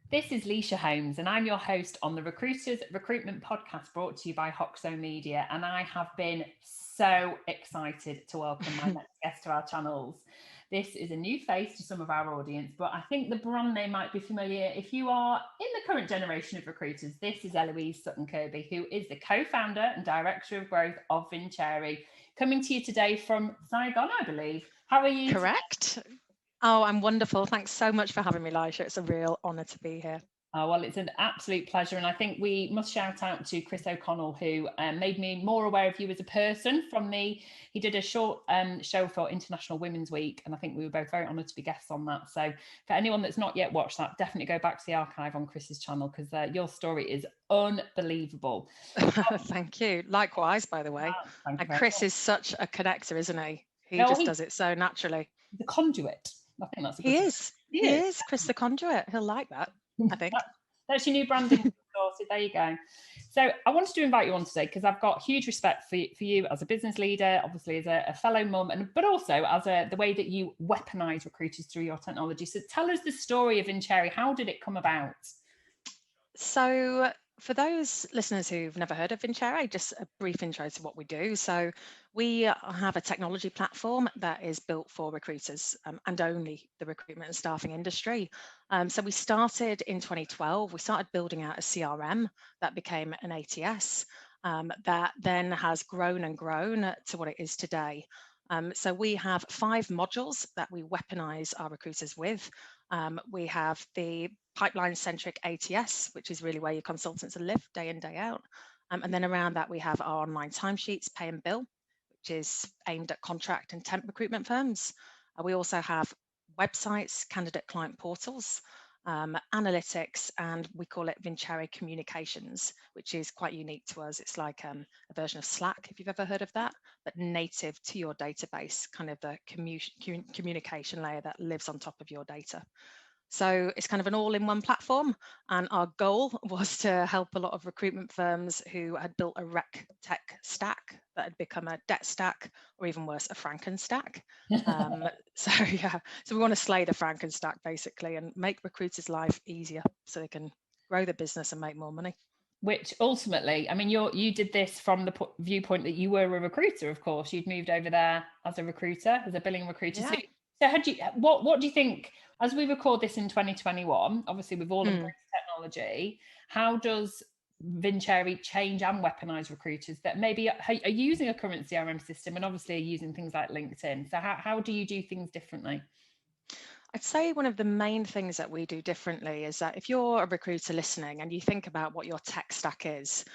This is Leisha Holmes, and I'm your host on the Recruiters Recruitment Podcast brought to you by Hoxo Media. And I have been so excited to welcome my next guest to our channels. This is a new face to some of our audience, but I think the brand name might be familiar if you are in the current generation of recruiters. This is Eloise Sutton-Kirkby, who is the co-founder and director of growth of Vincere, coming to you today from Saigon, I believe. How are you? Correct. Oh, I'm wonderful. Thanks so much for having me, Lisha. It's a real honour to be here. Oh, well, it's an absolute pleasure. And I think we must shout out to Chris O'Connell, who made me more aware of you as a person he did a short show for International Women's Week. And I think we were both very honoured to be guests on that. So for anyone that's not yet watched that, definitely go back to the archive on Chris's channel, because your story is unbelievable. Thank you. Likewise, by the way. Thank you And very Chris much. is such a connector, isn't he? He No, just he's does it so naturally. the conduit. I think that's a good He word. is. He He is. is. Chris the Conduit. He'll like that, I think. That's your new branding sorted. There you go. So I wanted to invite you on today because I've got huge respect for you as a business leader, obviously as a fellow mum, but also as the way that you weaponize recruiters through your technology. So tell us the story of Vincere. How did it come about? So for those listeners who've never heard of Vincere, just a brief intro to what we do. So we have a technology platform that is built for recruiters and only the recruitment and staffing industry. So we started in 2012. We started building out a CRM that became an ATS that then has grown and grown to what it is today. So we have 5 modules that we weaponize our recruiters with. We have the pipeline-centric ATS, which is really where your consultants live day in, day out. And then around that, we have our online timesheets, pay and bill, which is aimed at contract and temp recruitment firms. We also have websites, candidate client portals, analytics, and we call it Vincere Communications, which is quite unique to us. It's like a version of Slack, if you've ever heard of that, but native to your database, kind of the communication layer that lives on top of your data. So it's kind of an all-in-one platform, and our goal was to help a lot of recruitment firms who had built a rec tech stack that had become a debt stack, or even worse, a Frankenstack. So we want to slay the Frankenstack basically and make recruiters' life easier so they can grow the business and make more money. Which ultimately, I mean, you did this from the viewpoint that you were a recruiter. Of course, you'd moved over there as a recruiter, as a billing recruiter. Yeah. So had you, what do you think, as we record this in 2021, obviously we've all embraced technology, how does Vincere change and weaponize recruiters that maybe are using a current CRM system and obviously are using things like LinkedIn? So how do you do things differently? I'd say one of the main things that we do differently is that if you're a recruiter listening and you think about what your tech stack is,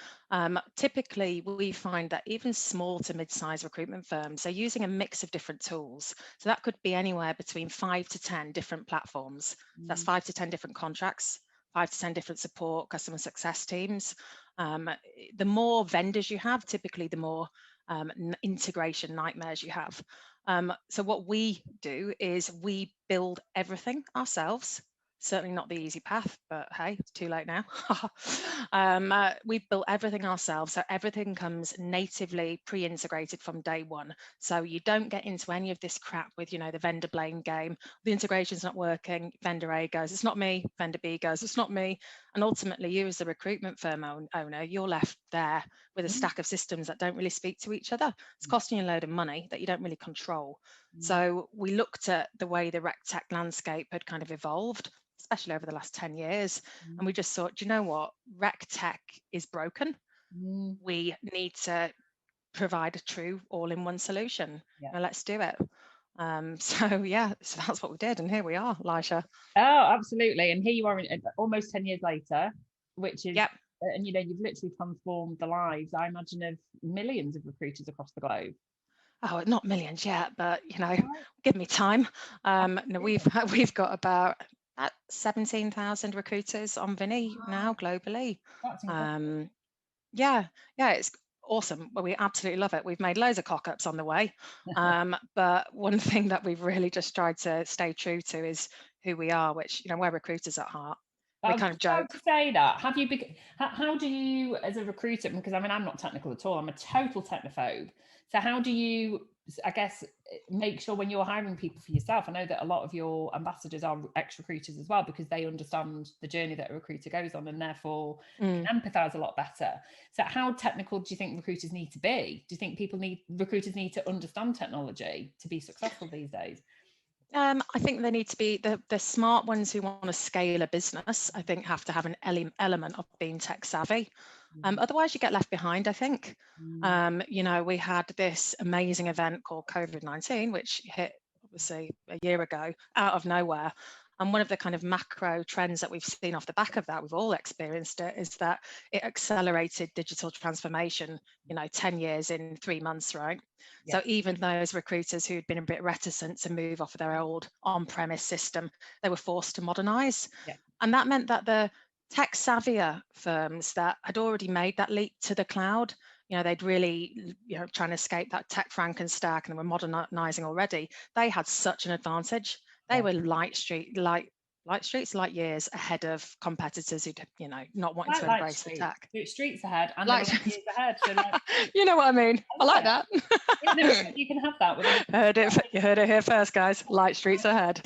typically we find that even small to mid-sized recruitment firms are using a mix of different tools. So that could be anywhere between 5 to 10 different platforms. That's 5 to 10 different contracts, 5 to 10 different support, customer success teams. The more vendors you have, typically the more integration nightmares you have. So what we do is we build everything ourselves. Certainly not the easy path, but hey, it's too late now. We've built everything ourselves, so everything comes natively pre-integrated from day one. So you don't get into any of this crap with, the vendor blame game. The integration's not working. Vendor A goes, it's not me. Vendor B goes, it's not me. And ultimately, you as the recruitment firm owner, you're left there with a stack of systems that don't really speak to each other. It's costing you a load of money that you don't really control. So we looked at the way the rec tech landscape had kind of evolved, especially over the last 10 years. And we just thought, you know what, rec tech is broken. We need to provide a true all-in-one solution. Now let's do it. So that's what we did. And here we are, Lisha. Oh, absolutely. And here you are almost 10 years later, which is, and you've literally transformed the lives, I imagine, of millions of recruiters across the globe. Oh, not millions yet, but give me time. We've got about 17,000 recruiters on Vinny now globally. That's incredible. It's awesome. Well, we absolutely love it. We've made loads of cock-ups on the way, but one thing that we've really just tried to stay true to is who we are, which we're recruiters at heart. We kind of joke. To say that. How do you, as a recruiter, because I mean, I'm not technical at all, I'm a total technophobe. So how do you I guess, make sure when you're hiring people for yourself, I know that a lot of your ambassadors are ex-recruiters as well, because they understand the journey that a recruiter goes on and therefore can empathise a lot better. So how technical do you think recruiters need to be? Do you think recruiters need to understand technology to be successful these days? I think they need to be the smart ones who want to scale a business. I think have to have an element of being tech savvy. Otherwise, you get left behind, I think. We had this amazing event called COVID-19, which hit obviously a year ago out of nowhere. And one of the kind of macro trends that we've seen off the back of that, we've all experienced it, is that it accelerated digital transformation, 10 years in 3 months, right? Yeah. So even those recruiters who'd been a bit reticent to move off of their old on-premise system, they were forced to modernize. Yeah. And that meant that the tech savvier firms that had already made that leap to the cloud, they'd really, trying to escape that tech Frankenstack and were modernizing already, they had such an advantage. They were light years ahead of competitors who'd, not wanting to embrace the tech. Streets ahead and light years ahead. So you know what I mean? I like that. You can have that. You heard it here first, guys. Light streets ahead.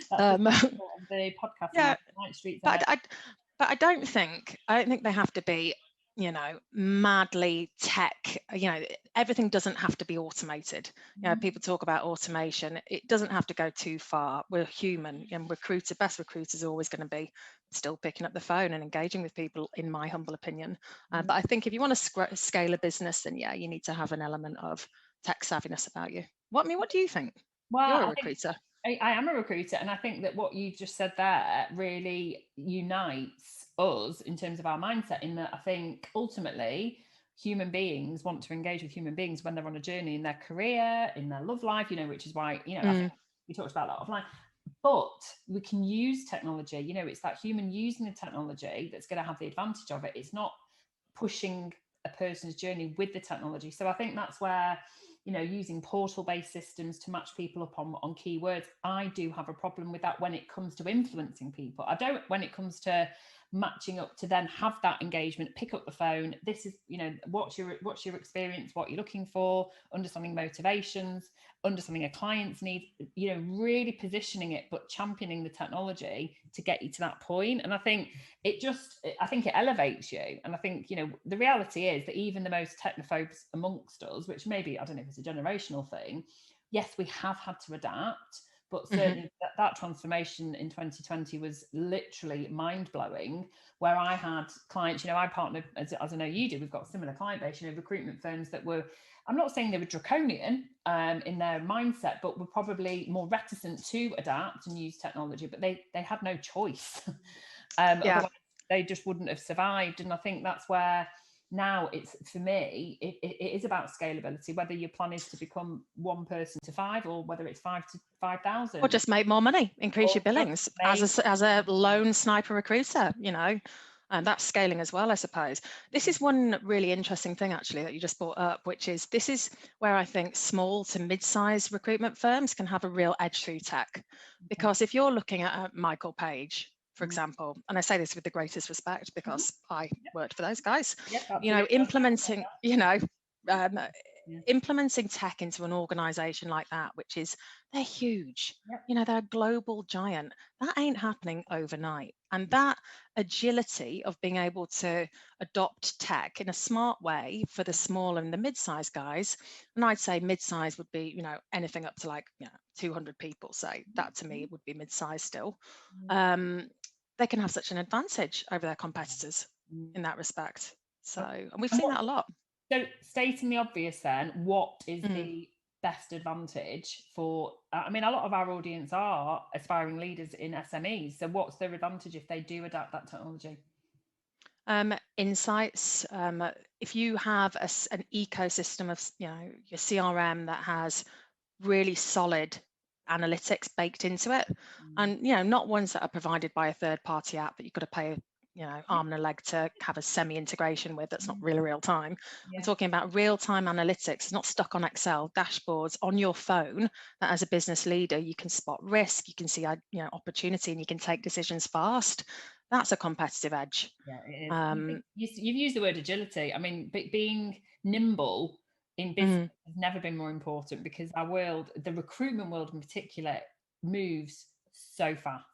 The podcast. Yeah, Light streets ahead. But I don't think they have to be, madly tech. Everything doesn't have to be automated. People talk about automation. It doesn't have to go too far. We're human, and best recruiters are always going to be still picking up the phone and engaging with people, in my humble opinion. But I think if you want to scale a business, then you need to have an element of tech savviness about you. What do you think? Well, you're a recruiter. I am a recruiter, and I think that what you just said there really unites us in terms of our mindset, in that I think ultimately human beings want to engage with human beings when they're on a journey in their career, in their love life, which is why, I think we talked about that offline. But we can use technology, it's that human using the technology that's going to have the advantage of it. It's not pushing a person's journey with the technology. So I think that's where, using portal-based systems to match people up on keywords, I do have a problem with that when it comes to influencing people. I don't when it comes to matching up to then have that engagement, pick up the phone. This is, what's your experience, what you're looking for, understanding motivations, understanding a client's needs, really positioning it, but championing the technology to get you to that point. And I think it elevates you. And I think, the reality is that even the most technophobes amongst us, which maybe, I don't know if it's a generational thing, yes, we have had to adapt. But certainly that transformation in 2020 was literally mind-blowing, where I had clients, I partnered, as I know you do, we've got a similar client base, recruitment firms that were, I'm not saying they were draconian in their mindset, but were probably more reticent to adapt and use technology, but they had no choice. Otherwise they just wouldn't have survived. And I think that's where now it's, for me, it is about scalability, whether your plan is to become 1 person to 5, or whether it's 5 to 5,000. Or just make more money, increase your billings as a lone sniper recruiter, and that's scaling as well, I suppose. This is one really interesting thing, actually, that you just brought up, which is this is where I think small to mid-sized recruitment firms can have a real edge through tech. Because if you're looking at Michael Page, for example, and I say this with the greatest respect because I worked for those guys, implementing, implementing tech into an organization like that, which is, they're huge, they're a global giant, that ain't happening overnight. And that agility of being able to adopt tech in a smart way for the small and the mid-sized guys, and I'd say mid-sized would be, anything up to like 200 people, say, that to me would be mid-sized still. They can have such an advantage over their competitors in that respect. So, and we've seen that a lot. So, stating the obvious then, what is the best advantage for, a lot of our audience are aspiring leaders in SMEs. So what's their advantage if they do adapt that technology? Insights. If you have an ecosystem of, your CRM that has really solid analytics baked into it, and not ones that are provided by a third-party app that you've got to pay arm and a leg to have a semi-integration with, that's not really real time. I'm talking about real-time analytics, not stuck on Excel, dashboards on your phone, that as a business leader you can spot risk, you can see opportunity, and you can take decisions fast. That's a competitive edge. You've used the word agility. Being nimble in business has never been more important, because our world, the recruitment world in particular, moves so fast.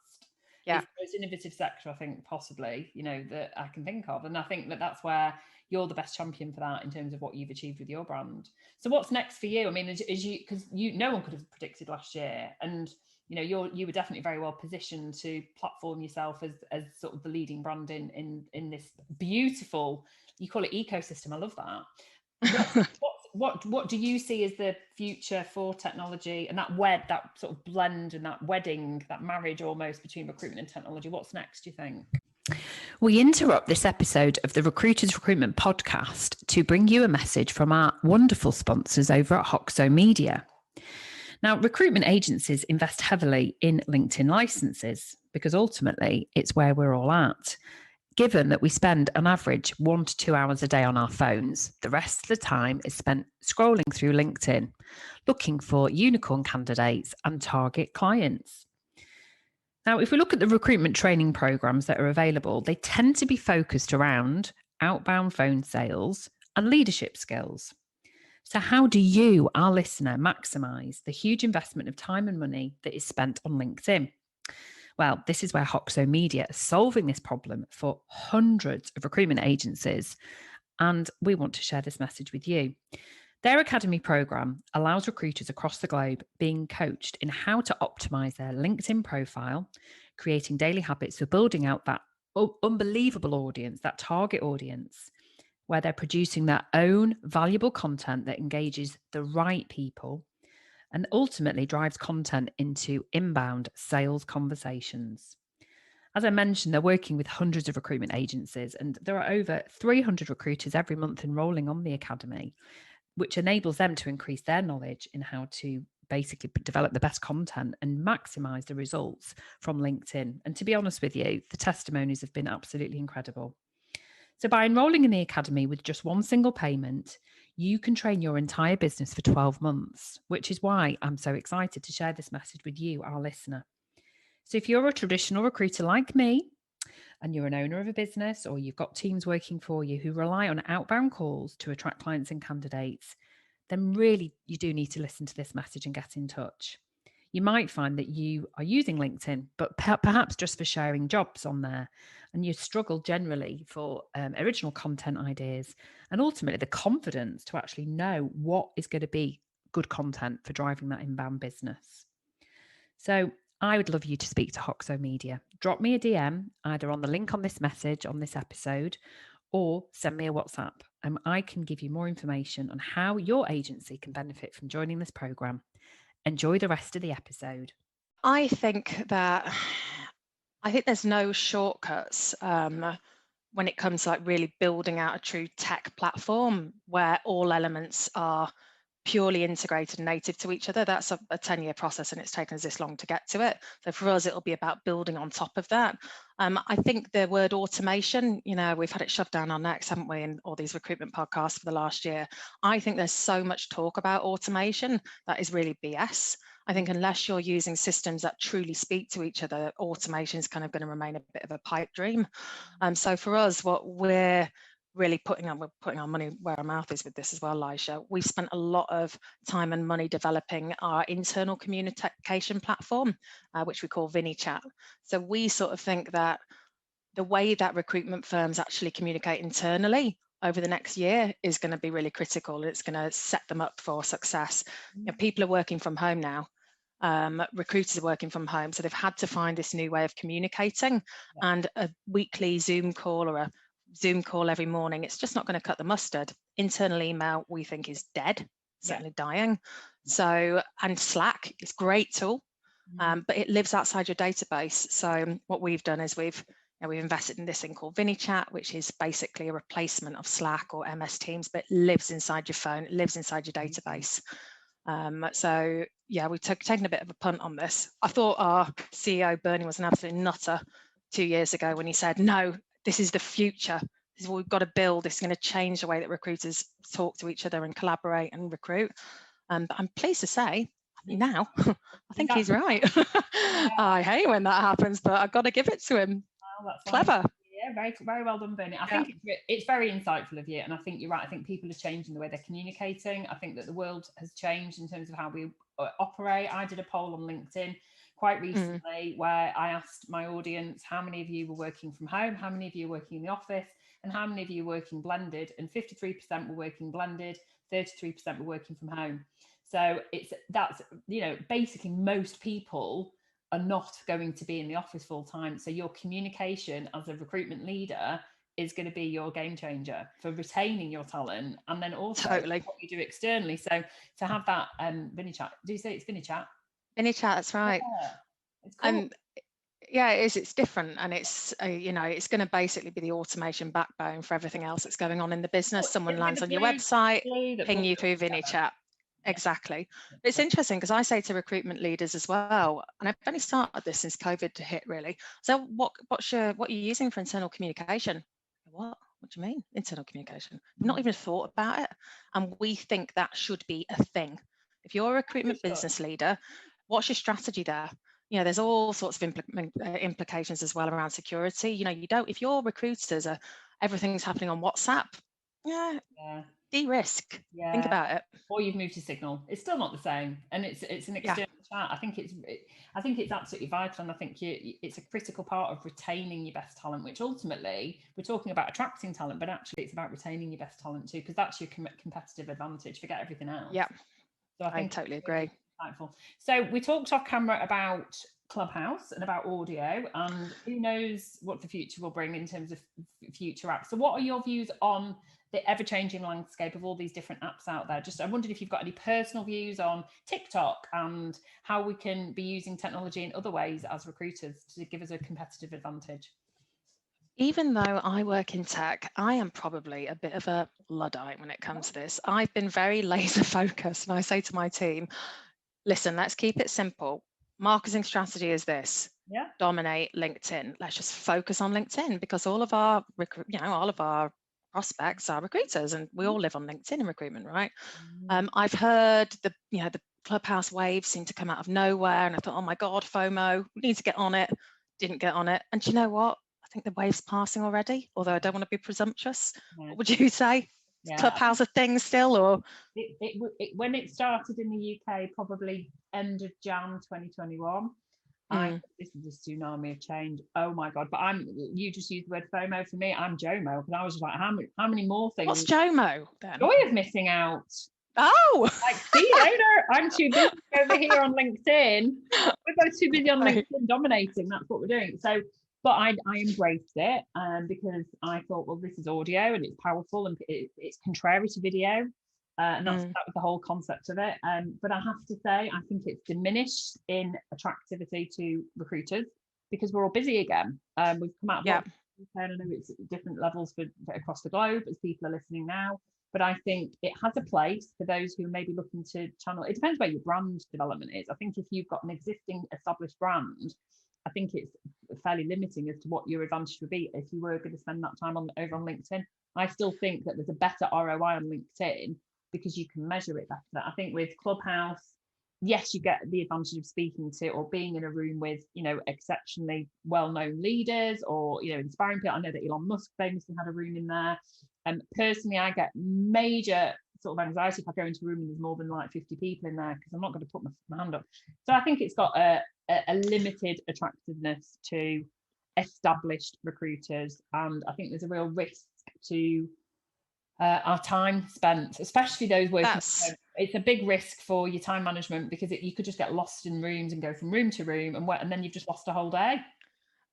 Yeah. It's the most innovative sector, I think, possibly, that I can think of. And I think that that's where you're the best champion for that in terms of what you've achieved with your brand. So what's next for you? I mean, as you, because no one could have predicted last year, and you were definitely very well positioned to platform yourself as sort of the leading brand in this beautiful, you call it ecosystem. I love that. What do you see as the future for technology and that sort of blend and that wedding, that marriage almost between recruitment and technology? What's next, do you think? We interrupt this episode of the Recruiters Recruitment Podcast to bring you a message from our wonderful sponsors over at Hoxo Media. Now, recruitment agencies invest heavily in LinkedIn licenses because ultimately it's where we're all at. Given that we spend an average 1 to 2 hours a day on our phones, the rest of the time is spent scrolling through LinkedIn, looking for unicorn candidates and target clients. Now, if we look at the recruitment training programs that are available, they tend to be focused around outbound phone sales and leadership skills. So how do you, our listener, maximize the huge investment of time and money that is spent on LinkedIn? Well, this is where Hoxo Media is solving this problem for hundreds of recruitment agencies, and we want to share this message with you. Their Academy program allows recruiters across the globe being coached in how to optimize their LinkedIn profile, creating daily habits for building out that unbelievable audience, that target audience, where they're producing their own valuable content that engages the right people and ultimately drives content into inbound sales conversations. As I mentioned, they're working with hundreds of recruitment agencies, and there are over 300 recruiters every month enrolling on the Academy, which enables them to increase their knowledge in how to basically develop the best content and maximize the results from LinkedIn. And to be honest with you, the testimonies have been absolutely incredible. So by enrolling in the Academy with just one single payment, you can train your entire business for 12 months, which is why I'm so excited to share this message with you, our listener. So if you're a traditional recruiter like me, and you're an owner of a business, or you've got teams working for you who rely on outbound calls to attract clients and candidates, then really you do need to listen to this message and get in touch. You might find that you are using LinkedIn, but perhaps just for sharing jobs on there, and you struggle generally for original content ideas and ultimately the confidence to actually know what is going to be good content for driving that inbound business. So I would love you to speak to Hoxo Media. Drop me a DM either on the link on this message on this episode, or send me a WhatsApp, and I can give you more information on how your agency can benefit from joining this program. Enjoy the rest of the episode. I think there's no shortcuts when it comes to like really building out a true tech platform where all elements are purely integrated and native to each other. That's a 10-year process, and it's taken us this long to get to it. So for us, it'll be about building on top of that. I think the word automation, we've had it shoved down our necks, haven't we, in all these recruitment podcasts for the last year. I think there's so much talk about automation that is really BS. I think unless you're using systems that truly speak to each other, automation is kind of going to remain a bit of a pipe dream. So for us, what we're really putting our money where our mouth is with this as well, Lisha. We've spent a lot of time and money developing our internal communication platform, which we call Vincere. So we sort of think that the way that recruitment firms actually communicate internally over the next year is going to be really critical. It's going to set them up for success. People are working from home now. Recruiters are working from home, so they've had to find this new way of communicating, and a weekly Zoom call or a Zoom call every morning, it's just not going to cut the mustard. Internal email, we think, is dead, certainly dying. So, and Slack is a great tool, but it lives outside your database. So what we've done is we've invested in this thing called Vincere, which is basically a replacement of Slack or MS Teams, but it lives inside your phone, it lives inside your database. So yeah, we've taken a bit of a punt on this. I thought our CEO Bernie was an absolute nutter 2 years ago when he said, no, this is the future. This is what we've got to build. This is going to change the way that recruiters talk to each other and collaborate and recruit. But I'm pleased to say now, I think he's right. I hate when that happens, but I've got to give it to him. Well, that's clever. very, very well done, Bernie. I think it's very insightful of you, and I think you're right. I think people are changing the way they're communicating. I think that the world has changed in terms of how we operate. I did a poll on LinkedIn quite recently where I asked my audience how many of you were working from home, how many of you were working in the office, and how many of you were working blended. And 53% were working blended, 33% were working from home. So that's basically most people are not going to be in the office full time. So your communication as a recruitment leader is going to be your game changer for retaining your talent, and then also what you do externally. So to have that ViniChat, do you say it's ViniChat? ViniChat, that's right. Yeah, it's cool. Yeah, it is. It's different, and it's it's going to basically be the automation backbone for everything else that's going on in the business. Someone lands on your website, ping you through ViniChat. Exactly. It's interesting because I say to recruitment leaders as well, and I've only started this since COVID hit, really. So what are you using for internal communication? What do you mean internal communication? Not even thought about it. And we think that should be a thing. If you're a recruitment business leader, what's your strategy there? There's all sorts of implications as well around security. If your recruiters are, everything's happening on WhatsApp, de-risk. Think about it. Or you've moved to Signal. It's still not the same, and it's an external chat. I think it's absolutely vital, and I think it's a critical part of retaining your best talent. Which ultimately, we're talking about attracting talent, but actually it's about retaining your best talent too, because that's your competitive advantage. Forget everything else. Yeah. So I think totally agree. Insightful. So we talked off camera about Clubhouse and about audio, and who knows what the future will bring in terms of future apps. So what are your views on the ever-changing landscape of all these different apps out there? I wondered if you've got any personal views on TikTok and how we can be using technology in other ways as recruiters to give us a competitive advantage. Even though I work in tech, I am probably a bit of a Luddite when it comes to this. I've been very laser focused, and I say to my team, listen, let's keep it simple. Marketing strategy is this. Dominate LinkedIn. Let's just focus on LinkedIn, because all of our prospects are recruiters, and we all live on LinkedIn in recruitment, right? I've heard the Clubhouse waves seem to come out of nowhere, and I thought, oh my God, FOMO, we need to get on it. Didn't get on it. And do you know what? I think the wave's passing already, although I don't want to be presumptuous. What would you say? Clubhouse a thing still, or when it started in the UK, probably end of Jan 2021. This is a tsunami of change. Oh my God! But you just used the word FOMO. For me, I'm JOMO, because I was just like, how many more things? What's JOMO then? Joy of missing out. Oh, like, see you later. I'm too busy over here on LinkedIn. We're both too busy on LinkedIn dominating. That's what we're doing. So, but I embraced it because I thought, well, this is audio and it's powerful and it's contrary to video. And that was the whole concept of it. But I have to say, I think it's diminished in attractivity to recruiters because we're all busy again. We've come out of lockdown. I know it's different levels for across the globe as people are listening now. But I think it has a place for those who may be looking to channel. It depends where your brand development is. I think if you've got an existing established brand, I think it's fairly limiting as to what your advantage would be if you were going to spend that time over on LinkedIn. I still think that there's a better ROI on LinkedIn because you can measure it better. I think with Clubhouse, yes, you get the advantage of speaking to or being in a room with, exceptionally well-known leaders or, inspiring people. I know that Elon Musk famously had a room in there. Personally, I get major sort of anxiety if I go into a room and there's more than like 50 people in there because I'm not going to put my hand up. So I think it's got a limited attractiveness to established recruiters, and I think there's a real risk to our time spent, especially those working. It's a big risk for your time management because you could just get lost in rooms and go from room to room, and then you've just lost a whole day.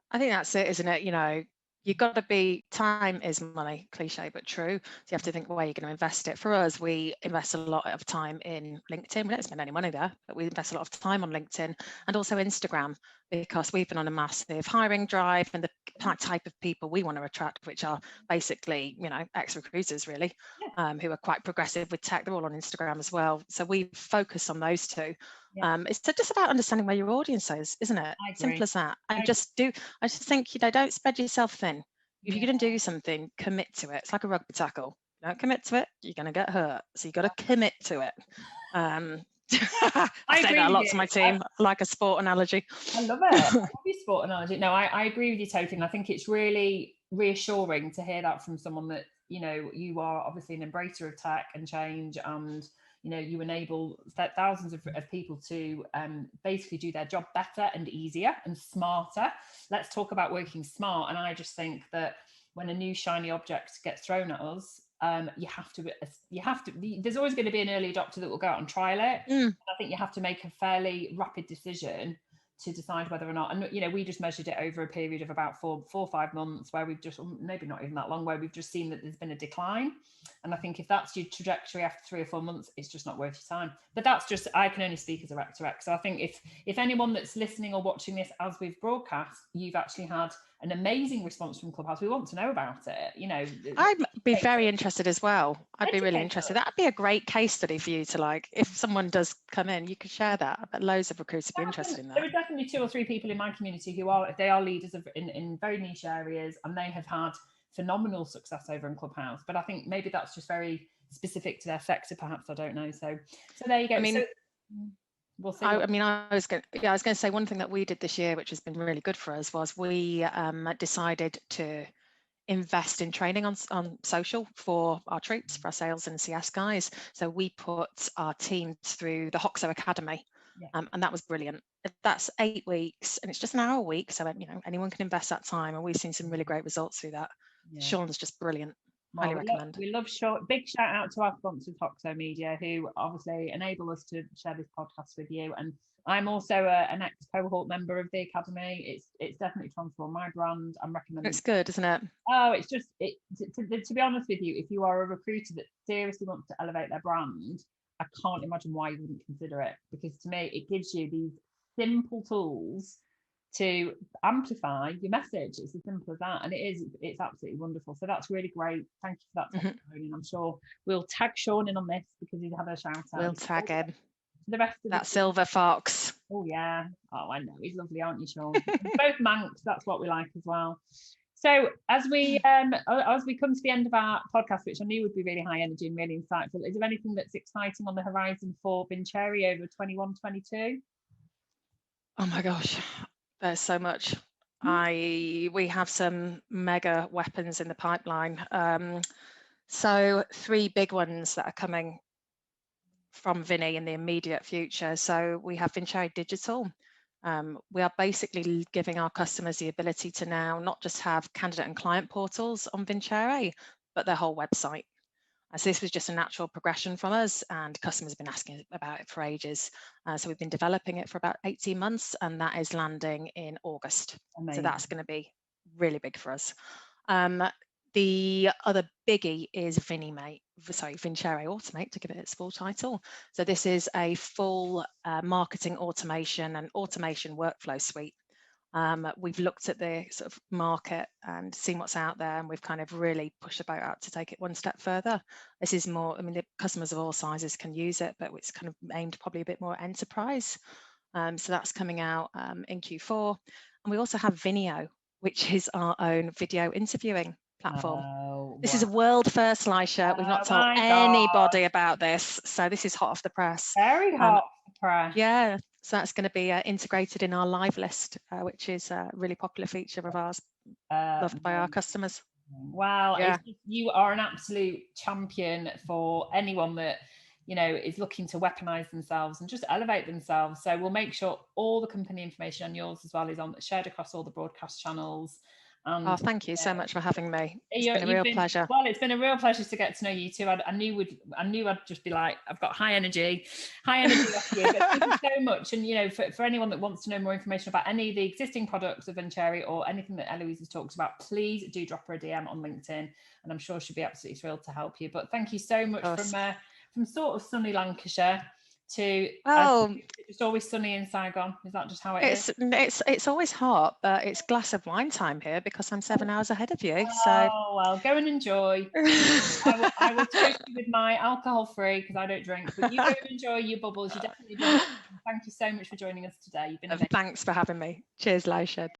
I think that's it, isn't it? You've got to be, time is money, cliche but true. So you have to think where you're going to invest it. For us, we invest a lot of time in LinkedIn. We don't spend any money there, but we invest a lot of time on LinkedIn and also Instagram, because we've been on a massive hiring drive, and the type of people we want to attract, which are basically, ex-recruiters really, who are quite progressive with tech. They're all on Instagram as well. So we focus on those two. It's just about understanding where your audience is, isn't it? Simple as that. And I just think, don't spread yourself thin. If you're going to do something, commit to it. It's like a rugby tackle. Don't commit to it, you're going to get hurt. So you've got to commit to it. I say that a lot to my team, like a sport analogy. I love it. I love your sport analogy. No, I agree with you totally. And I think it's really reassuring to hear that from someone that, you know, you are obviously an embracer of tech and change, and, you know, you enable thousands of people to basically do their job better and easier and smarter. Let's talk about working smart. And I just think that when a new shiny object gets thrown at us, you have to, there's always going to be an early adopter that will go out and trial it. I think you have to make a fairly rapid decision to decide whether or not, and, you know, we just measured it over a period of about four or 5 months, where we've just, maybe not even that long, where we've just seen that there's been a decline. And I think if that's your trajectory after 3 or 4 months, it's just not worth your time. But that's just, I can only speak as a rec to rec. So I think if anyone that's listening or watching this as we've broadcast, you've actually had an amazing response from Clubhouse, we want to know about it. You know, I'd be very interested as well. I'd be really interested. That'd be a great case study for you to, like, if someone does come in, you could share that. I bet loads of recruiters would be interested in that. There are definitely 2 or 3 people in my community who are leaders in very niche areas, and they have had phenomenal success over in Clubhouse. But I think maybe that's just very specific to their sector, perhaps. I don't know. So there you go. I mean, we'll see. I was going to say, one thing that we did this year, which has been really good for us, was we decided to invest in training on social for our troops, for our sales and CS guys. So we put our teams through the Hoxo Academy, and that was brilliant. That's 8 weeks, and it's just an hour a week, so, you know, anyone can invest that time, and we've seen some really great results through that. Sean's just brilliant. Highly recommend. We love Sean. Big shout out to our sponsors, Hoxo Media, who obviously enable us to share this podcast with you. And I'm also an ex-cohort member of the Academy. It's definitely transformed my brand. I'm recommending. It's good, isn't it? Oh, it's just, to be honest with you, if you are a recruiter that seriously wants to elevate their brand, I can't imagine why you wouldn't consider it. Because to me, it gives you these simple tools to amplify your message. It's as simple as that, and it's absolutely wonderful. So that's really great. Thank you for that testimony, and I'm sure we'll tag Sean in on this because he's had a shout out. We'll tag him. The rest of that silver fox. Oh yeah. Oh, I know, he's lovely, aren't you, Sean? Both Manx. That's what we like as well. So as we come to the end of our podcast, which I knew would be really high energy and really insightful, is there anything that's exciting on the horizon for Vincere over 21-22? Oh my gosh. There's so much. We have some mega weapons in the pipeline. So 3 big ones that are coming from Vinny in the immediate future. So we have Vincere Digital. We are basically giving our customers the ability to now not just have candidate and client portals on Vincere, but their whole website. So this was just a natural progression from us, and customers have been asking about it for ages. So we've been developing it for about 18 months, and that is landing in August. Amazing. So that's going to be really big for us. The other biggie is Vincere Automate, to give it its full title. So this is a full marketing automation and automation workflow suite. We've looked at the sort of market and seen what's out there, and we've kind of really pushed the boat out to take it one step further. This is more, I mean, the customers of all sizes can use it, but it's kind of aimed probably a bit more enterprise. So that's coming out in Q4. And we also have Vimeo, which is our own video interviewing platform. This is a world first, Lisha. We've not told anybody about this, so this is hot off the press. Very hot off the press. Yeah, so that's going to be integrated in our live list, which is a really popular feature of ours, loved by our customers. Wow, yeah. You are an absolute champion for anyone that, you know, is looking to weaponize themselves and just elevate themselves. So we'll make sure all the company information on yours as well is shared across all the broadcast channels. And, thank you so much for having me. It's been a real pleasure. Well, it's been a real pleasure to get to know you too. I knew I'd just be like, I've got high energy off you. But thank you so much. And, you know, for anyone that wants to know more information about any of the existing products of Vincere or anything that Eloise has talked about, please do drop her a DM on LinkedIn, and I'm sure she'll be absolutely thrilled to help you. But thank you so much from sort of sunny Lancashire to it's always sunny in Saigon. Is that just how it is? It's always hot, but it's glass of wine time here because I'm 7 hours ahead of you. Oh, well, go and enjoy. I will toast you with my alcohol-free, because I don't drink, but you go and enjoy your bubbles. You definitely do. Thank you so much for joining us today. You've been amazing. Thanks for having me. Cheers, Lisha.